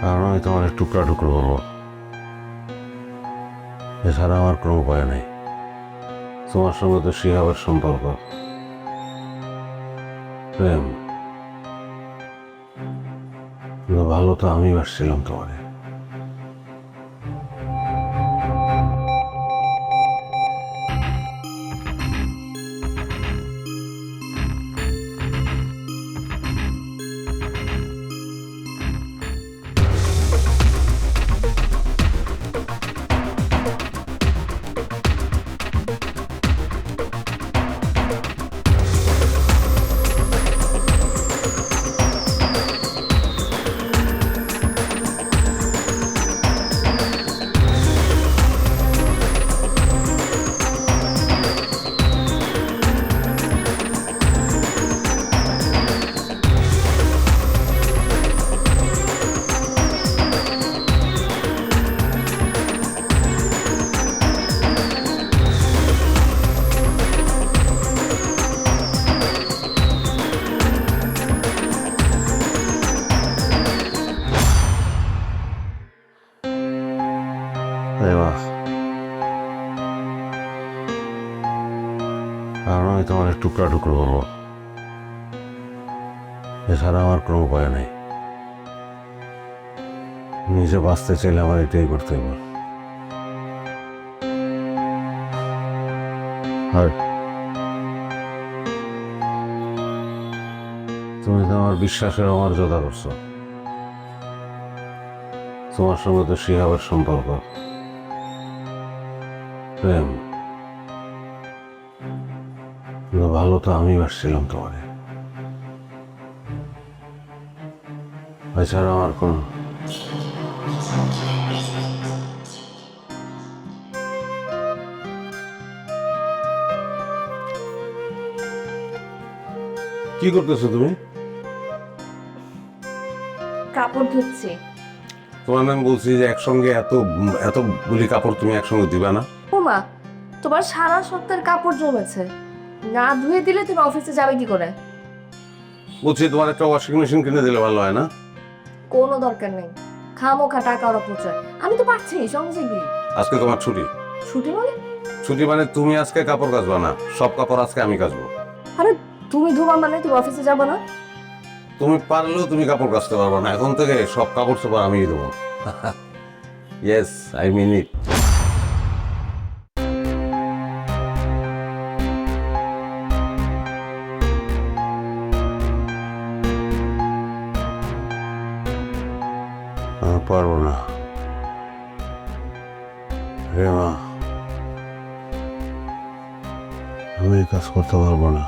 কারণ আমি তোমার টুকরা টুকরো করবো, এছাড়া আমার কোনো উপায় নেই। তোমার সঙ্গে তো শিহাবের সম্পর্ক, প্রেম, কিন্তু ভালো তো আমি বাসছিলাম তোমারে। কারণ আমি তোমার টুকরা টুকরো করবো, এছাড়া আমার কোনো উপায় নেই। নিজে বাঁচতে চাইলে আমার এটাই করতে হবে। আর তুমি তো আমার বিশ্বাসের অমর্যাদা করছো। তোমার সঙ্গে তো শিহাবের সম্পর্ক, প্রেম, কিন্তু ভালো তো আমি বাসছিলাম তোমারে। এছাড়া আমার কোন কি করতেছো তুমি? কাপড় ধুচ্ছি। তোমার আমি বলছি যে একসঙ্গে এতগুলি কাপড় তুমি একসঙ্গে দিবা না। ওমা, তোমার সারা সপ্তাহের কাপড় জমেছে, না ধুয়ে দিলে তুমি অফিসে যাবে কি করে? বলছি তোমার একটা ওয়াশিং মেশিন কিনে দিলে ভালো হয় না? কোনো দরকার নেই, খামোখা টাকা ওরা পৌঁছায়। আমি তো পারছি সঙ্গে গিয়ে। আজকে তোমার ছুটি। ছুটি মানে? ছুটি মানে তুমি আজকে কাপড় কাচবা না, সব কাপড় আজকে আমি কাচবো। আরে তুমি ধোবা মানে তুমি অফিসে যাবে না? তুমি পারলেও তুমি কাপড় কাচতে পারবা না, এখন থেকে সব কাপড় চোপড় আমিই দেবো। ইয়েস, আই মিন ইট। আমি পারবো না রে মা, আমি এই কাজ করতে পারবো না।